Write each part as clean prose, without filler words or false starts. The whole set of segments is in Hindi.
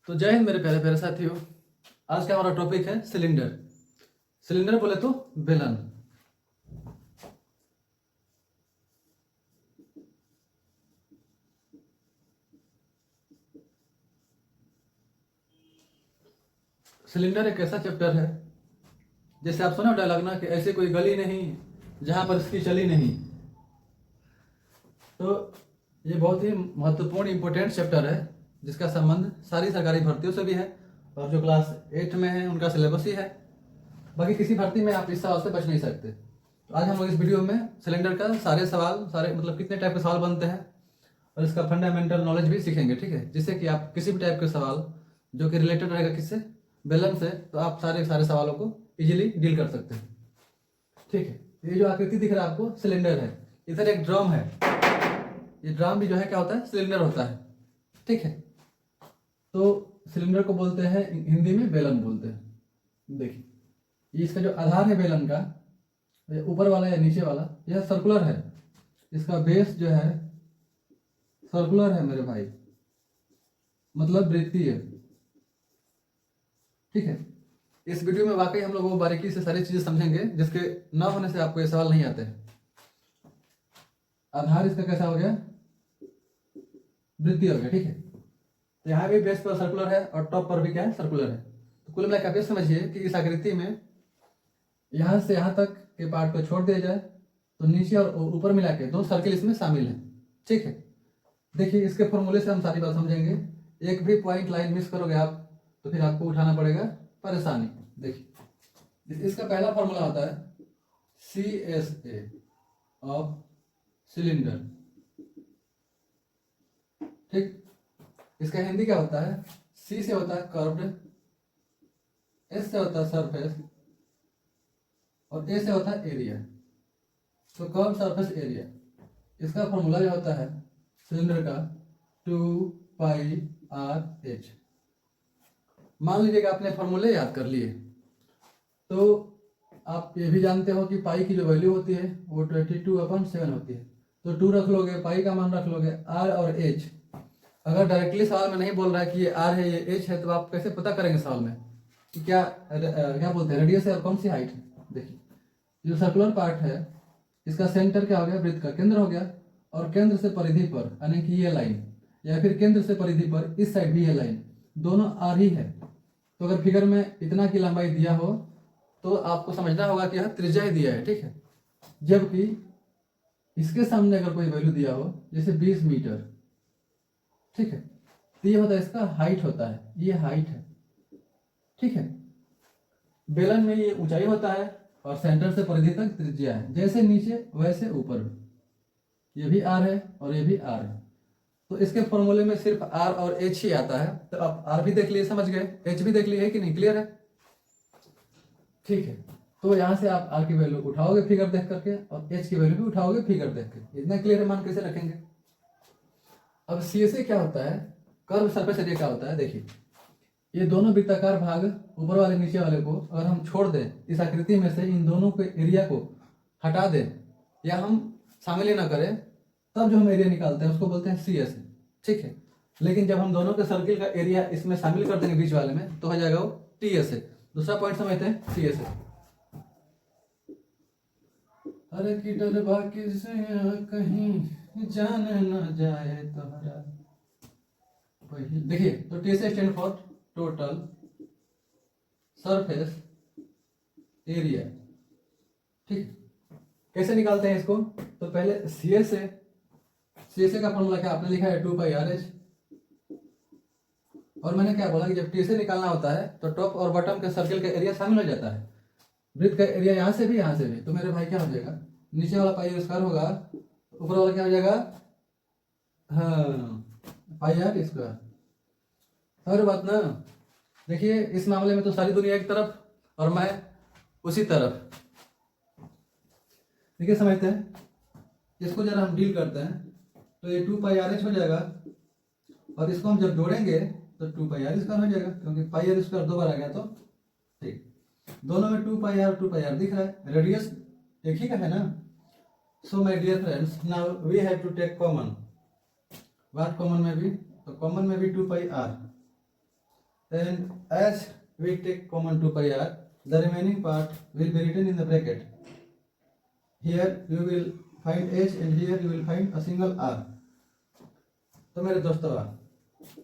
तो जय हिंद मेरे प्यारे प्यारे साथियों। आज का हमारा टॉपिक है सिलेंडर। सिलेंडर बोले तो बेलन। सिलेंडर एक ऐसा चैप्टर है, जैसे आप सुना डायलॉग ना कि ऐसे कोई गली नहीं जहां पर इसकी चली नहीं। तो ये बहुत ही महत्वपूर्ण इंपॉर्टेंट चैप्टर है, जिसका संबंध सारी सरकारी भर्तियों से भी है, और जो क्लास 8 में है उनका सिलेबस ही है। बाकी किसी भर्ती में आप इस सवाल से बच नहीं सकते। तो आज हम लोग इस वीडियो में सिलेंडर का सारे मतलब कितने टाइप के सवाल बनते हैं और इसका फंडामेंटल नॉलेज भी सीखेंगे, ठीक है, जिससे कि आप किसी भी टाइप के सवाल जो कि रिलेटेड रहेगा किससे, बेलन से, तो आप सारे सवालों को इजीली डील कर सकते हैं, ठीक है। ये जो आकृति दिख रहा है आपको, सिलेंडर है। इधर एक ड्रम है, ये ड्रम भी जो है क्या होता है, सिलेंडर होता है, ठीक है। तो सिलेंडर को बोलते हैं हिंदी में बेलन बोलते हैं। देखिए ये इसका जो आधार है बेलन का, ऊपर वाला या नीचे वाला, यह सर्कुलर है। इसका बेस जो है सर्कुलर है मेरे भाई, मतलब वृत्तीय, ठीक है। इस वीडियो में वाकई हम लोग वो बारीकी से सारी चीजें समझेंगे जिसके ना होने से आपको ये सवाल नहीं आते हैं। आधार इसका कैसा हो गया, वृत्तीय हो गया, ठीक है। तो यहाँ भी बेस पर सर्कुलर है और टॉप पर भी क्या है, सर्कुलर है। तो कुल मिलाकर आप ये समझिए कि इस आकृति में यहाँ से यहाँ तक के पार्ट को छोड़ दिया जाए तो नीचे और ऊपर मिला के 2 सर्किल इसमें शामिल है, ठीक है। देखिए इसके फॉर्मूले से हम सारी बात समझेंगे। एक भी पॉइंट लाइन मिस करोगे आप तो फिर आपको उठाना पड़ेगा परेशानी। देखिए इसका पहला फॉर्मूला होता है CSA ऑफ सिलेंडर, ठीक। इसका हिंदी क्या होता है, C से होता है कर्व्ड, S से होता है सरफेस और A से होता है एरिया। तो कर्व सरफेस एरिया, इसका फॉर्मूला जो होता है सिलेंडर का 2πr/h। मान लीजिएगा आपने फॉर्मूले याद कर लिए, तो आप ये भी जानते हो कि पाई की जो वैल्यू होती है वो 22/7 होती है। तो 2 रख लोगे, पाई का मान रख लोगे, r और h। अगर डायरेक्टली सवाल में नहीं बोल रहा है कि ये r है ये h है, तो आप कैसे पता करेंगे सवाल में कि क्या बोलते हैं, रेडियस है और कौन सी हाइट है। देखिए जो सर्कुलर पार्ट है इसका सेंटर क्या हो गया, वृत्त का केंद्र हो गया, और केंद्र से परिधि पर यानी कि ये लाइन, या फिर केंद्र से परिधि पर इस साइड भी ये लाइन, दोनों आर ही है। तो अगर फिगर में इतना की लंबाई दिया हो तो आपको समझना होगा कि यह त्रिज्या ही दिया है, ठीक है। जबकि इसके सामने अगर कोई वैल्यू दिया हो जैसे 20 मीटर, ठीक है, तो ये होता है इसका हाइट होता है, ये हाइट है, ठीक है। बेलन में ये ऊंचाई होता है और सेंटर से परिधि तक त्रिज्या है, जैसे नीचे वैसे ऊपर भी। ये भी आर है और ये भी आर है। तो इसके फॉर्मूले में सिर्फ आर और एच ही आता है। तो आप आर भी देख लिए, समझ गए, एच भी देख लिए है कि नहीं, क्लियर है, ठीक है। तो यहां से आप आर की वैल्यू उठाओगे फिगर देख करके और एच की वैल्यू भी उठाओगे फिगर देख के। इतना क्लियर है, मान कैसे रखेंगे। अब CSA क्या होता है, कर्व सरफेस एरिया क्या होता है। देखिए ये दोनों वृत्ताकार भाग ऊपर वाले नीचे वाले को अगर हम छोड़ दें इस आकृति में से, इन दोनों के एरिया को हटा दें या हम शामिल ही ना करें, तब जो हम एरिया निकालते हैं उसको बोलते हैं CSA, ठीक है। लेकिन जब हम दोनों के सर्किल का एरिया इसमें शामिल कर देंगे बीच वाले में, तो हो जाएगा वो TSA। दूसरा पॉइंट समझते हैं CSA। अरे की डर बाकी से कहीं जान न जाए तुम्हारा। देखिए तो TSA stand for total surface area, ठीक। कैसे निकालते हैं इसको, तो पहले CSA का फॉर्मूला क्या आपने लिखा है 2πr/h। और मैंने क्या बोला कि जब TSA निकालना होता है तो टॉप और बॉटम के सर्किल का एरिया शामिल हो जाता है, वृत्त का एरिया यहाँ से भी यहाँ से भी। तो मेरे भाई क्या हो जाएगा, नीचे वाला पाई स्क्वायर होगा, ऊपर वाला क्या हो जाएगा, हाँ πr²। और बात ना, देखिए इस मामले में तो सारी दुनिया एक तरफ और मैं उसी तरफ। देखिए समझते हैं, इसको जरा हम डील करते हैं तो ये 2πr/h हो जाएगा, और इसको हम जब जोड़ेंगे तो 2πr² हो जाएगा, क्योंकि πr² 2 बार आ गया। तो ठीक, दोनों में 2πr दिख रहा है, रेडियस एक ही का है ना। So my dear friends, now we have to take common. What common में भी, तो कॉमन में भी 2πr। and as we take common 2 pi r, the remaining part will be written in the bracket. Here you will find h and here you will find a single r. तो मेरे दोस्तों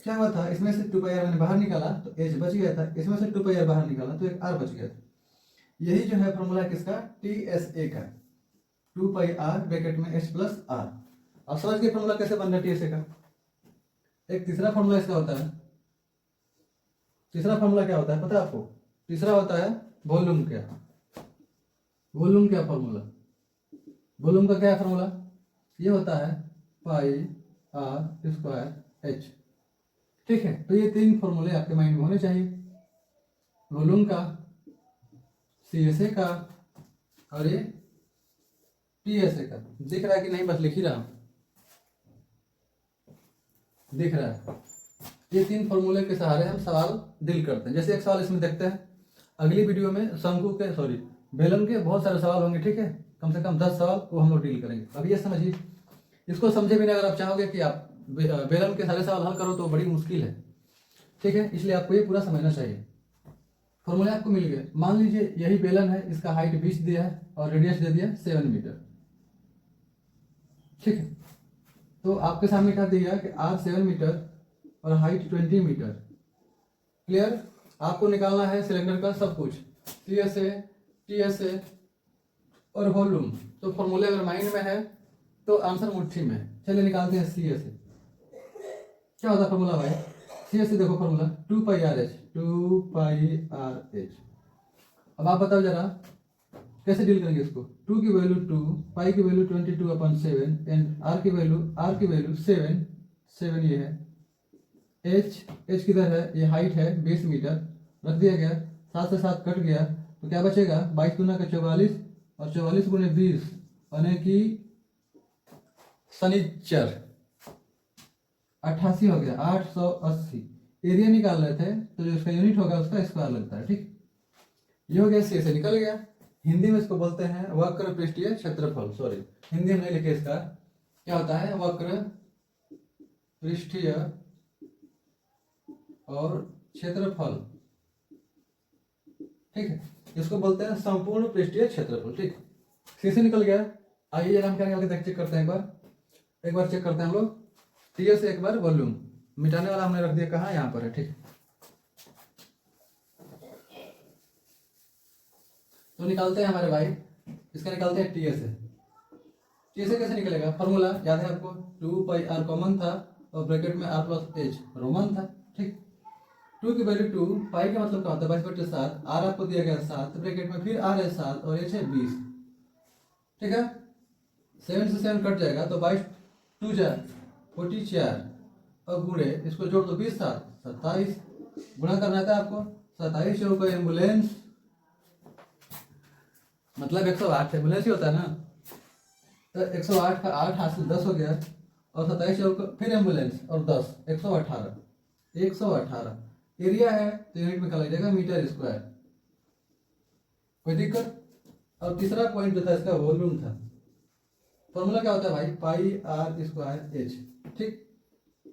क्या हुआ था, इसमें से 2 pi r मैंने बाहर निकाला तो h बच गया था, इसमें से 2 pi r बाहर निकाला तो एक r बच गया था। यही जो है फॉर्मूला किसका, TSA का, 2 pi r ब्रैकेट में h प्लस r। अब समझ गए फॉर्मूला कैसे बन रहा है TSA का। एक तीसरा फॉर्मूला इसका होता है, तीसरा फॉर्मूला क्या होता है पता है आपको, तीसरा होता है वॉल्यूम क्या, वॉल्यूम क्या फॉर्मूला, वॉल्यूम का क्या है फॉर्मूला, ये होता है पाई आर स्क्वायर एच। ठीक है, तो ये तीन फॉर्मूले आपके माइंड में होने चाहिए, वॉल्यूम का, CSA का और ये TSA का। दिख रहा है कि नहीं, बस लिख ही रहा हूं, दिख रहा है। ये तीन फॉर्मूले के सहारे हम सवाल डील करते हैं। जैसे एक सवाल इसमें देखते हैं, अगली वीडियो में शंकु के बेलन के बहुत सारे सवाल होंगे, ठीक है, कम से कम 10 सवाल वो हम लोग डील करेंगे। अब ये समझिए, इसको समझे बिना अगर आप चाहोगे कि आप बेलन के सारे सवाल हल करो तो बड़ी मुश्किल है, ठीक है, इसलिए आपको ये पूरा समझना चाहिए। फॉर्मूले आपको मिल गए, मान लीजिए यही बेलन है, इसका हाइट 20 दिया है और रेडियस दे दिया 7 मीटर, ठीक है। तो आपके सामने क्या दिया कि r 7 मीटर और हाइट 20 मीटर। क्लियर, आपको निकालना है सिलेंडर का सब कुछ, CSA, TSA और वॉल्यूम। तो फॉर्मूले अगर माइंड में है तो आंसर मुट्ठी में। चलिए निकालते हैं CSA। क्या होता है फॉर्मूला भाई, CSA देखो formula 2 pi r h, 2 pi r h। अब आप बताओ जरा कैसे डील करेंगे इसको। 2 की वैल्यू 2, पाई की वैल्यू 22/7 एंड r की वैल्यू 7 ये है। h किधर है, ये हाइट है 20 मीटर, रख दिया गया, 7 से 7 कट गया तो क्या बचेगा, 22 दूना का 44 और 44 गुने 20 यानी कि शनिचर 88 हो गया, 880। एरिया निकाल रहे थे तो जो इसका यूनिट होगा उसका स्क्वायर लगता है, ठीक। ये हो गया, CSA निकल गया। हिंदी में इसको बोलते हैं वक्र पृष्ठीय क्षेत्रफल, सॉरी हिंदी में नहीं लिखे, इसका क्या होता है, वक्र पृष्ठीय और क्षेत्रफल, ठीक है, इसको बोलते हैं संपूर्ण पृष्ठीय क्षेत्रफल, ठीक। CSA निकल गया। आइए जरा हम क्या निकाल के चेक करते हैं, एक बार चेक करते हैं हम लोग। TSA एक बार वॉल्यूम, मिटाने वाला हमने रख दिया कहाँ, यहाँ पर है, ठीक। तो निकालते हैं हमारे भाई, इसका निकालते हैं TSA कैसे निकलेगा, फॉर्मूला याद है आपको, 2 pi r कॉमन था और ब्रैकेट में r प्लस h रोमन था, ठीक। 2 की वैल्यू 2, पाई का मतलब क्या होता है 22/7, r आपको दिया गया 7, ब्रैकेट में फिर r है 7 और h है 20, ठीक है। 7 से 7 कट जाएगा तो 22 2 जा 44 और गुणे इसको जोड़ दो 20 7 27, गुणा करना था आपको 27 चौको एम्बुलेंस मतलब 108 एम्बुलेंस ही होता है ना, तो 108 का 8 हासिल 10 हो गया और 27 चौको फिर एम्बुलेंस और 10 118 एरिया है तो यूनिट में क्या लग जाएगा, मीटर स्क्वायर, कोई दिक्कत। और तीसरा पॉइंट जो था इसका वॉल्यूम था। फॉर्मूला क्या होता है भाई, पाई आर स्क्वायर एच, ठीक।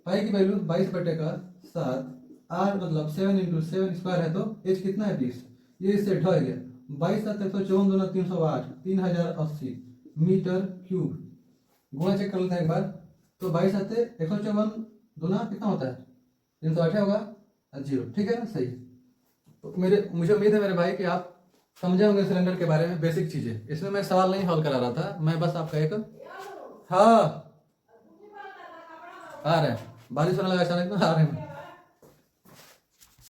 पाई की वैल्यू 22/7, आर मतलब 7 × 7 स्क्वायर है तो एच कितना है 20, ये इससे ढह गया, 22/7 154 दूना 308 3080 मीटर क्यूब। गुणा चेक कर लेते हैं एक बार, तो 22/7 154 दूना कितना होता है 308 होगा 0, ठीक है ना, सही। तो मुझे उम्मीद है मेरे भाई कि आप समझे होंगे सिलेंडर के बारे में बेसिक चीजें। इसमें मैं सवाल नहीं हल करा रहा था, मैं बस आपका एक हाँ आ रहे हैं, बारिश होने लगा अचानक तो आ रहे हैं।